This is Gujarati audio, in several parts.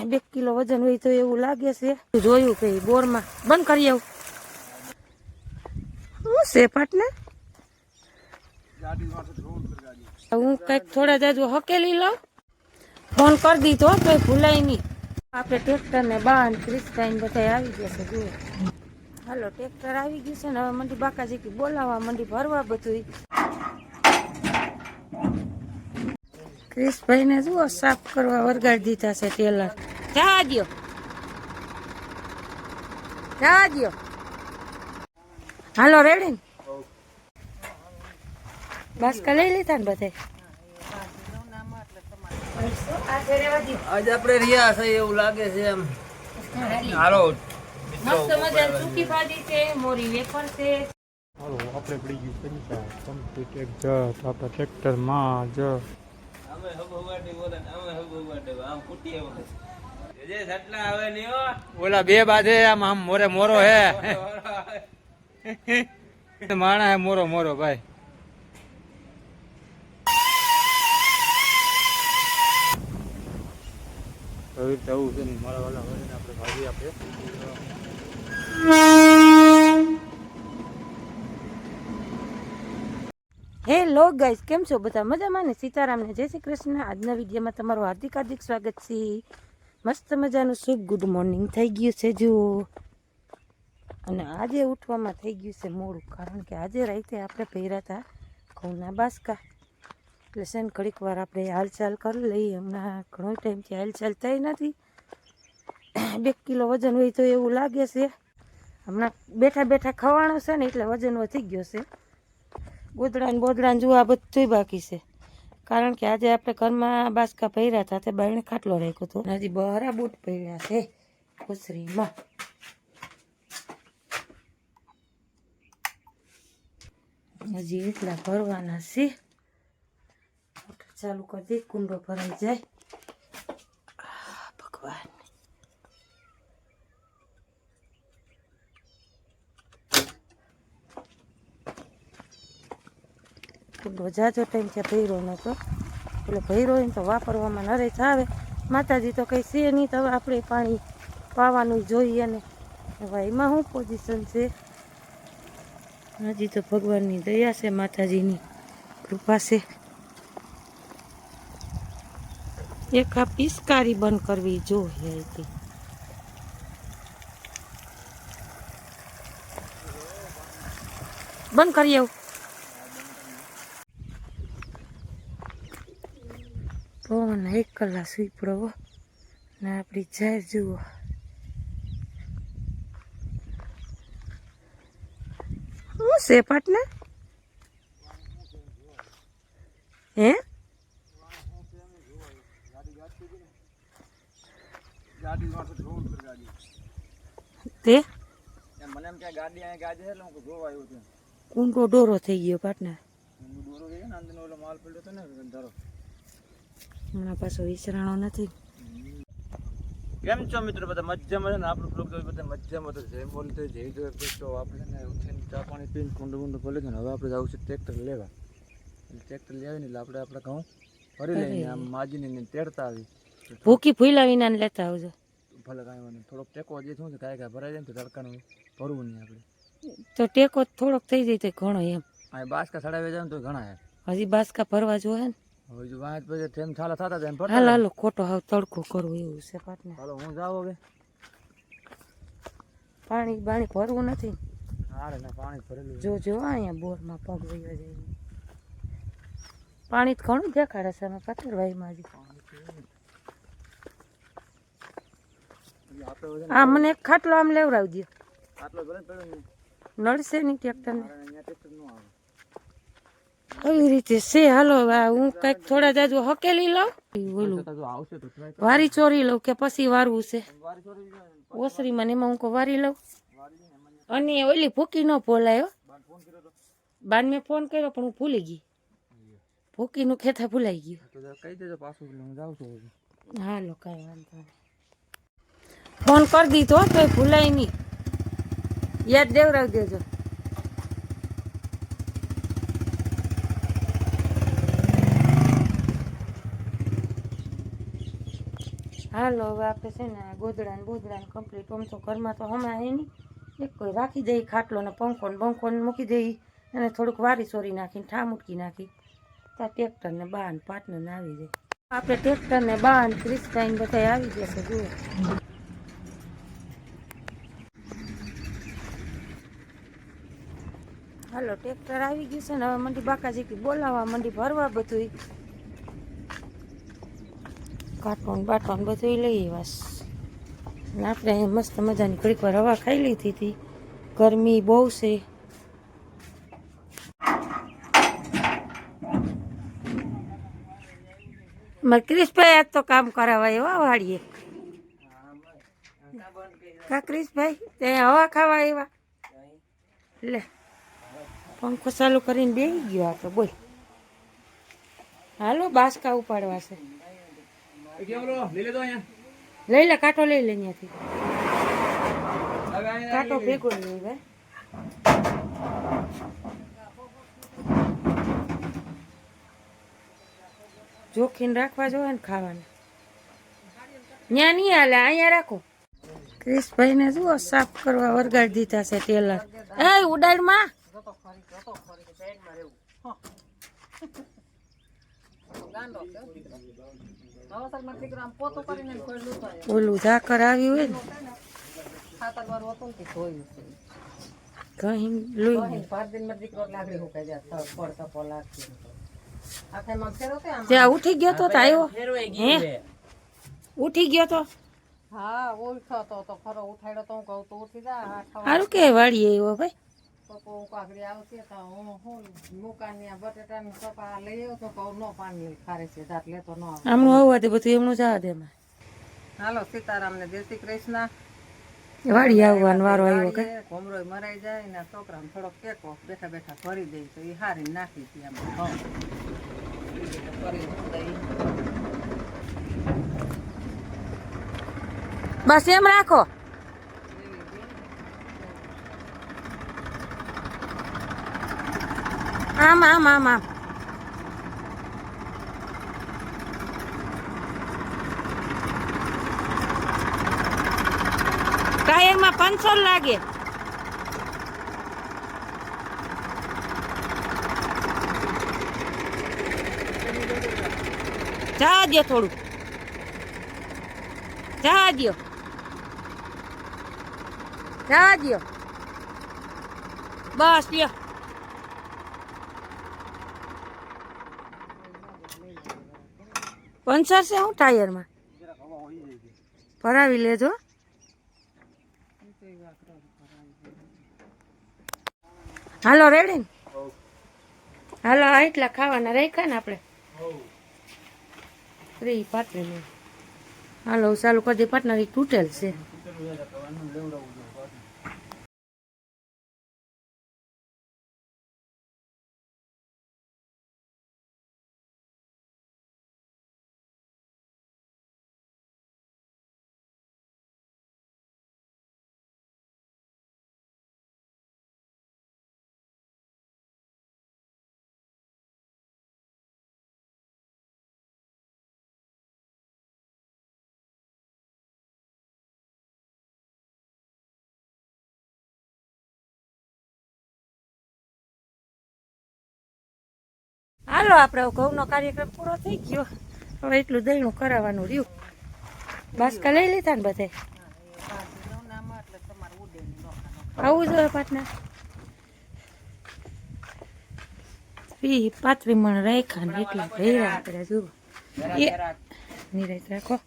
2 કિલો વજન હોય તો એવું લાગે છે. જોયું કે બોરમાં બંધ કરી આવું શું છે પાટને. હું કઈક થોડા જાજુ હકેલી લઉં. ફોન કરી દીધો તો ભૂલાય નહીં. આપણે ટ્રેક્ટર ને બાન ક્રિસ્ટાઈન બધા આવી ગયા છે. જુઓ હાલો ટ્રેક્ટર આવી ગયું છે ને હવે મંડી બાકાજી બોલાવવા મંડી ભરવા બધું. ક્રિશભાઈ ને જુઓ સાફ કરવા વરગાડી દીધા છે ટેલર. જા દ્યો જા દ્યો. હાલો રેડી બાસ્કા લઈ લીધા ને બધે. આજે આપણે રહ્યા છે એવું લાગે છે એમ. હાલો મસ્ત મજાની સૂકી ભાજી છે, મોરી વેફર છે. હાલો આપણે પડી ગયું પૈસા કમ્પ્લીટ એક જ આપણા ટ્રેક્ટરમાં જ ઓલા બે બાજે આમ આમ મોરે મોરો હે માણા હે મોરો મોરો ભાઈ. હવે જવું છે ને મારા વાલા હોય ને આપણે ભાજી આપે. હેલો ગાઈસ, કેમ છો બધા? મજામાં ને? સીતારામ ને જય શ્રી કૃષ્ણ. આજના વિડીયોમાં તમારું હાર્દિક હાર્દિક સ્વાગત છે. મસ્ત મજાનું શુભ ગુડ મોર્નિંગ થઈ ગયું છે જુઓ. અને આજે ઉઠવામાં થઈ ગયું છે મોડું, કારણ કે આજે રાતે આપણે પહેર્યા હતા ઘઉંના બાસકા. એટલે છે ને ઘડીક વાર આપણે હાલચાલ કરી લઈએ. હમણાં ઘણો ટાઈમથી હાલચાલ થઈ નથી. 2 કિલો વજન હોય તો એવું લાગે છે. હમણાં બેઠા બેઠા ખવાણું છે ને એટલે વજન વધી ગયો છે. ગોદડા ને બોદડા ને જોવા બધું બાકી છે, કારણ કે આજે આપણે ઘરમાં બાસકા પહેર્યા હતા તે બાયણે ખાટલો રાખ્યો હતો. હજી બહાર બૂટ પહેર્યા છે ઓસરીમાં. હજી એટલા ભરવાના છે. ચાલુ કરી દે, કુંડો ભરાઈ જાય. ભગવાન કુંડો જાજો ટાઈમ છે ભૈરો નતો, એટલે ભૈરો હોય ને તો વાપરવામાં નરેચ આવે. માતાજી તો કંઈ છે નહીં, તો હવે આપણે પાણી પાવાનું જોઈએ ને. હવે એમાં શું પોઝિશન છે? હજી તો ભગવાનની દયા છે, માતાજીની કૃપા છે. એક આ પિસ્કારી બંધ કરવી જોઈએ. બંધ કરી આવું. પવન 1 કલાક સુઈ પડો ને આપણી જાહેર જુઓ. શું છે પાટને? હે તે મને એમ કે ગાડી અહીંયા ગાજે એટલે હું જોવા આવ્યો છું. કુંડો ડોરો થઈ ગયો પાટના. ડોરો ગયો ને અંદર ઓલો માલ પડ્યો હતો ને ધરો. હમણાં પાછો વિસરાણો નથી. કેમ છો મિત્રો? બધા મજામાં છે ને? આપણું બ્લોગ બધા મજામાં તો જય બોલતો જય જોઈ તો આપણે ને ઉઠીને ચા પાણી પીને કુંડો કુંડો ભલે છે ને. હવે આપણે જવું છે ટ્રેક્ટર લેવા. એટલે ટ્રેક્ટર લઈ આવીને એટલે આપણે આપણા ઘઉં ભરી લઈને આમ માજીને તેડતા આવી. ભૂકી ભૂલા વિના લેતા આવજો. ભલે કાંઈ વાંધો થોડોક ટેકો જે શું છે કાંઈ ભરાઈ જાય ને તો તડકાનું ભરવું નહીં આપણે. તો ટેકો થોડોક થઈ જાય તો ઘણો એમ. આ બાસકા ચડાવી જાય ને તો ઘણા હે. હજી બાસકા ભરવા જોઈએ ને. હવે જો વાંચ પછી ઠેમ છાલા થતા જાય એમ. હાલો હાલો, ખોટો હાવ તડકો કરવો એવું છે પાટને. હાલો હું જાઉં હવે. પાણી બાણી ભરવું નથી. હારે ના પાણી ભરેલું. જો અહીંયા બોરમાં પગ વયો જાય. પાણી તો ઘણું દેખાડે છે. અમે પથરવાઈમાં હજી આ મને એક ખાટલો આમ લેવડાવી દો. આટલો ભલે પડ્યો ને નડશે નહીં ટ્રેક્ટરને. અહીંયા ટ્રેક્ટર નો આવે. એવી રીતે છે. હાલો હું કંઈક થોડા જાજુ હકેલી લઉં. ઓલું તો આવશે તો ટ્રાય વારી ચોરી લઉં કે પછી વારવું છે વારી ચોરી જાય. ઓસરીમાં. એમાં હું કોઈ વારી લઉં. અને ઓલી ભૂકી ન બોલાયો. ફોન કર્યો તો બાન મેં ફોન કર્યો પણ હું ભૂલી ગઈ. ભૂકીનું ખેતા ભૂલાઈ ગયું. તો કહી દેજો પાછું હું જાઉં છું. હાલો કાંઈ વાંધો નહીં. ફોન કરી દીધો તો ભૂલાય નહીં. યાદ દેવડાવી દેજો. હાલો હવે આપણે છે ને ગોદડા ને બોદડા ને કમ્પ્લીટ આમ તો ઘરમાં તો હમણાં હે નહીં એક કોઈ રાખી દઈ ખાટલો ને પંખો ને બંખો ને મૂકી દઈ અને થોડુંક વારી સોરી નાખીને ઠા મૂકી નાખી તો ટ્રેક્ટર ને બા ને પાર્ટનર ને આવી જાય આપણે ટ્રેક્ટર ને બા ને ક્રિસ્ટાઈન બધા આવી જશે જુઓ હાલો ટ્રેક્ટર આવી ગયું છે ને હવે મંડી બાકાજી બોલાવવા મંડી ભરવા બધું કાટોન બાટોન બધું લઈએ બસ અને આપણે અહીં મસ્ત મજાની ઘડીક વાર હવા ખાઈ લીધી હતી ગરમી બહુ છે મારે ક્રિશભાઈ આજ તો કામ કરાવાય એવા વાળીએ કા ક્રિશભાઈ તે હવા ખાવા એવા લે પંખો ચાલુ કરીને બેસી ગયો આ તો બોલ હાલો બાસકા ઉપાડવા છે લઈ લે કાંટો લઈ લે ત્યાંથી કાંટો ભેગો લઈ ભાઈ જોખીને રાખવા જોઈએ ને ખાવાના ત્યાં નહીં હાલે અહીંયા રાખો ક્રિશભાઈ ને જુઓ સાફ કરવા વરગાડી દીધા છે ટેલર એ ઉડાડમાં ઓલું ઝાકર આવ્યું હોય ને કઈ લોહી ત્યાં ઉઠી ગયો તો આવ્યો હે ઉઠી ગયો તો હા ઓળખ્યો તો ખરો ઉઠાડ્યો તો હું કહું તો ઉઠી જા સારું કે વાળીએ આવ્યો ભાઈ પપ્પા કાકડી આવતી તો હું મુકાની બટેટા ને કપા લઈ આવ્યો તો કહું નો પાણી ખારે છે દાંત લેતો ન આવે આમનું આવવા દે બધું એમનું જવા દે એમાં હાલો સીતારામ ને જય શ્રી કૃષ્ણ વાળી આવવાનો વારો આવ્યો કે ઘોમરો મરાઈ જાય ને છોકરાને થોડોક કેકો બેઠા બેઠા ભરી દઈ તો એ હારી નાખી હતી આમાં બસ એમ રાખો આમ આમ આમ આમ ટાયરમાં પંચર લાગે જા દો થોડું જા દો જા દો બસ લ્યો પંચર છે હું ટાયરમાં ભરાવી લેજો હાલો રેડી ને હાલો એટલા ખાવાના રાખ્યા ને આપણે 3 પાટલી હાલો ચાલુ કરી દે પાટનર તૂટેલ છે હાલો આપણે ઘઉંનો કાર્યક્રમ પૂરો થઈ ગયો હવે એટલું દહીંનું કરાવવાનું રહ્યું બાસકા લઈ લીધા ને બધે આવું જોઈએ પાટના 35 મણ રાખ્યા ને એટલા ભેરા આપણે જુઓ નિરાશ રાખો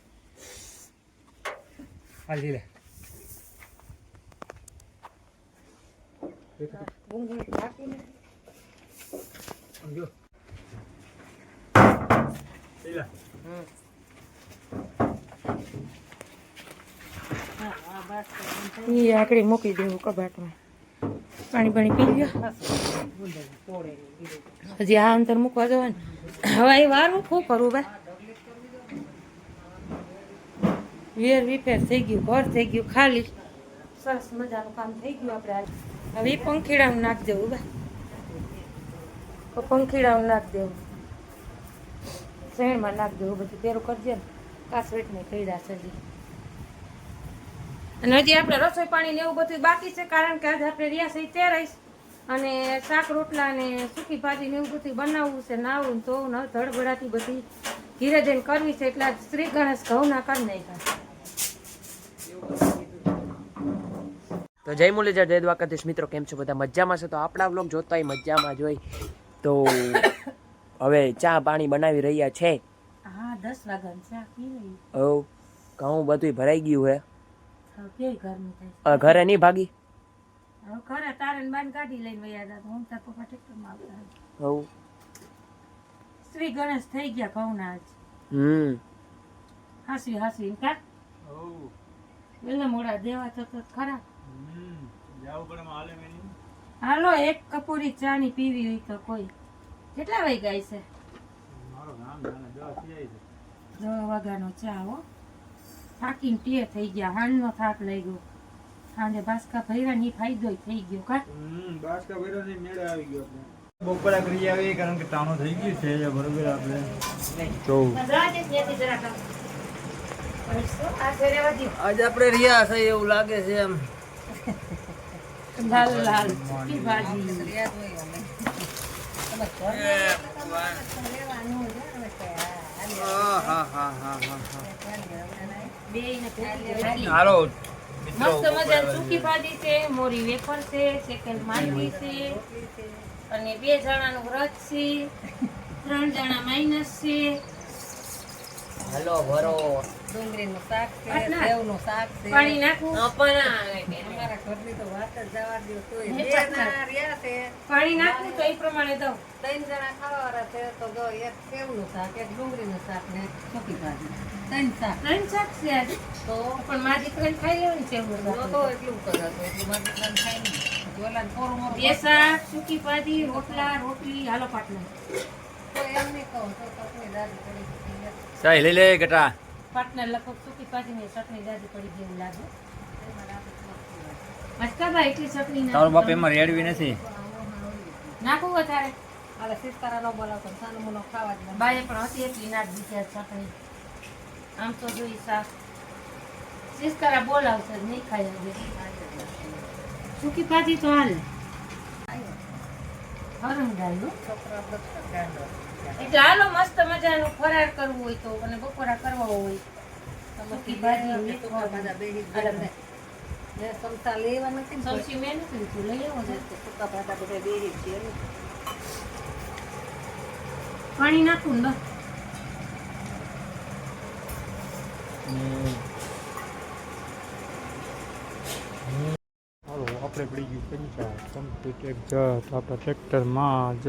એ આકડી મૂકી દેવું કબાટમાં પાણી પાણી પી ગયો હજી આ અંતર મૂકવા જવાનું હવે એ વારવું શું કરવું ભાઈ વેર વિફેર થઈ ગયું ઘર થઈ ગયું ખાલી સરસ મજાનું કામ થઈ ગયું આપણે હવે એ પંખીડાનું નાખ દેવું ભાઈ પંખીડાનું નાખ દેવું શેણમાં નાખ દેવું બધું પેરું કરજે ને કાસવેટ ને કઈડા સજી. અને હજી આપણે રસોઈ પાણી ને એવું બધું બાકી છે, કારણ કે આજે આપણે રહ્યા છે 13 અને શાક રોટલા ને સૂકી ભાજી ને એવું બધું બનાવવું છે, નાવું તો ધડબડાતી બધી ધીરે ધીરે કરવી છે. એટલે શ્રી ગણેશ ઘઉંના કરી નાખ્યા. તો જય મુરલીધર, જય દ્વારકાધીશ. મિત્રો કેમ છો બધા? મજામાં છે? તો આપણા વ્લોગ જોતા હોય મજામાં જોઈ તો હવે ચા પાણી બનાવી રહ્યા છે. હા 10 વાગ્યાની ચા પી લઈ. ઘઉં બધું ભરાઈ ગયું હે. કેવી ગરમી થાય. ઘરે નહીં ભાગી? હવે ઘરે તારે બાન ગાડી લઈને વયા હતા. હું તાર પપ્પા ટ્રેક્ટરમાં આવતા હતા. હવ શ્રી ગણેશ થઈ ગયા ઘઉંના આજ. હાસવી હાસવી કા એટલે મોડા દેવા તો ખરા. હાલો એક કપૂરી ચા ની પીવી હોય તો કોઈ. કેટલા વાગ્યા છે? 10 વાગ્યાનો ચા હો. થાકીને ટીએ થઈ ગયા. હાંજનો થાક લઈ ગયો. સાંજે બાસકા ભર્યા ની ફાયદો થઈ ગયો કા. બાસકા ભર્યો ને મેળે આવી ગયો આપણે. બપોરા કરી આવી કારણ કે ટાણો થઈ ગયું છે બરોબર. આપણે તો આજે આપણે રહ્યા છે એવું લાગે છે એમ. લાલ લાલ સૂકી ભાજી. હાલો મસ્ત મજાની સૂકી ભાજી છે, મોરી વેફર છે, સેકન્ડ માંડવી છે અને 2 જણાનું વ્રત છે, 3 જણા માઇનસ છે. હાલો ભરો. ડુંગળીનું શાક છે, પાટલા. સેવનું શાક છે. પાણી નાખવું. અમારા ઘરની તો વાત જ જવા દ્યો. તોય હે, 2 પાટલા. જણા રહ્યા છે, પાણી નાખવું તો એ પ્રમાણે દઉં. 3 જણા ખાવાવાળા છે તો જો એક સેવનું શાક, એક ડુંગળીનું શાક ને સૂકી ભાજી. 3 શાક. 3 શાક છે આજે. તો પણ મારી દીકરીને ખાઈ લેવાનું છે એવું જો તો એટલું કરે તો એટલું મારે દીકરાને ખાય નહીં. જોલાને થોડું મોરું 2 શાક, સૂકી ભાજી, રોટલા, રોટલી. હાલો પાટલા. તો એમ નહીં કહું તો ચટણી દાદી પડી ગઈ. ચાય લઈ લે ગટા. પાટલા લગભગ સૂકી ભાજી ને ચટણી દાદી પડી ગઈ એવું લાગે. અચકાભાઈ એટલી ચટણી તારો બાપ નાખું. એમાં રેડવી નથી. નાખું વધારે. હાલે સિસ્તારા ન બોલાવતો ને સાનું મુનો ખાવા જ નહીં. બાએ પણ હતી એટલી નાખ દીધી આ ચટણી. આમ તો જોઈ શાક સિસ્કારા બોલાવશે જ નહીં ખાય હવે. સૂકી ભાજી તો હાલે. હરંગાઈ હો. છોકરા બધા ગાંડો. એટલે હાલો મસ્ત મજાનું ફરાર કરવું હોય તો અને બપોરા કરવા હોય સૂકી ભાજી બધા બેહી અલગ. ગયા. ને સમસા લેવા નથી ને સૌથી મેં નથી લીધું. લઈ આવો છે. સૂકા ભાજા બધા બેહી ગયા ને. પાણી નાખું ને બસ. હાલો આપણે પડી ગયું પંચા કમ્પ્લીટ એક જ આપણા ટ્રેક્ટરમાં જ.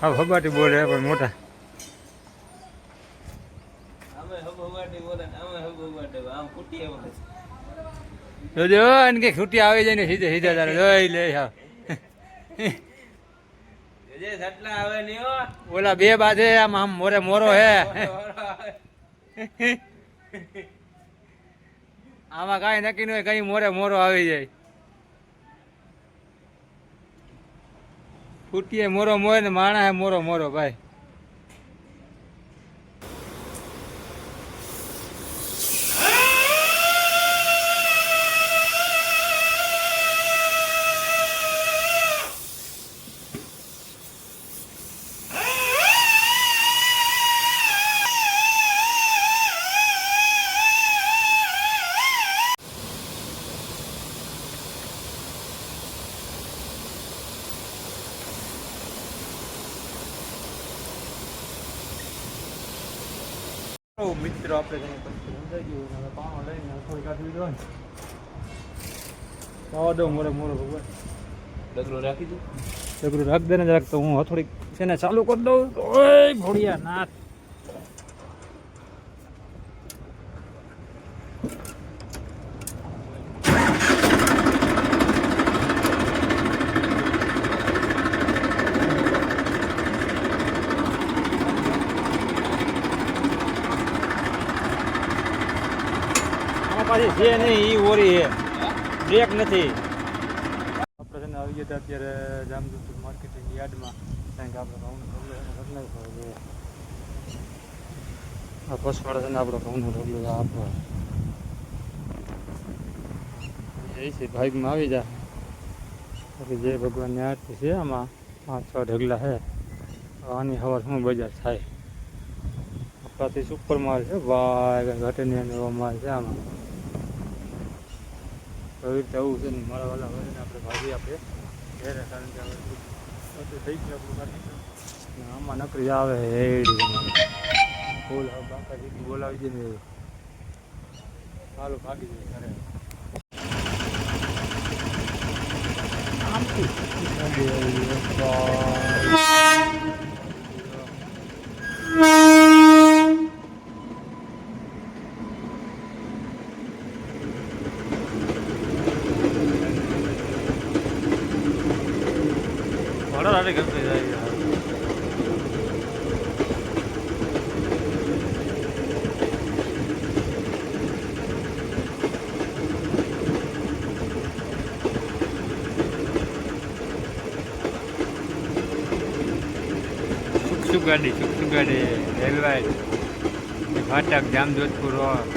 હા ભગાટી બોલે પણ મોટા. જોજો એને કે છૂટી આવી જાય ને સીધે સીધા તારે જોઈ લે. ઓલા 2 બાજે આમ આમ મોરે મોરો હે. આમાં કાંઈ નક્કી ન હોય, કઈ મોરે મોરો આવી જાય. ફૂટીએ મોરો મોરે ને માણા હે મોરો મોરો ભાઈ. મિત્રો આપણે સમજાઈ ગયું હવે પાણો લઈને થોડી કાઢી દો ને. ખાવા દો મોરે મોરો ભગવાન. ડગલો રાખી દઉં. ડગલું રાખ દે ને જરાક તો હું થોડીક છે ને ચાલુ કરી દઉં. ઓય ભોળિયા નાથ. પાછી છે નહીં, એ ઓરી છે, બ્રેક નથી. આપણે છે ને આવી ગયા હતા અત્યારે જામજોધપુર માર્કેટિંગ યાર્ડમાં, કારણ કે આપણે ઘઉંનો ઢગલો જોઈએ. આ પસવાળા છે ને આપણો ઘઉંનો ઢગલો આપણો એ છે, ભાગમાં આવી જાય. બાકી જય ભગવાનની આરતી છે આમાં, 5-6 ઢગલા છે. આની હવાર શું બજાર થાય. આપણાથી સુપર માલ છે ભાઈ, ઘટેની અને એવો માલ છે આમાં. એવી રીતે આવું છે ને માળાવાળા હોય ને આપણે ભાગી આપણે ઘેરે, કારણ કે હવે થઈ ગયું આપણું કાઢી. આમાં નકરી આવે એડી ફૂલ બાકા જેટલી બોલાવી દે ને ચાલો ભાગી જાય ઘરે. ભાડા ગમતી જાય. સુખ ગાડી રેલવે ફાટક જામજોધપુર રોડ.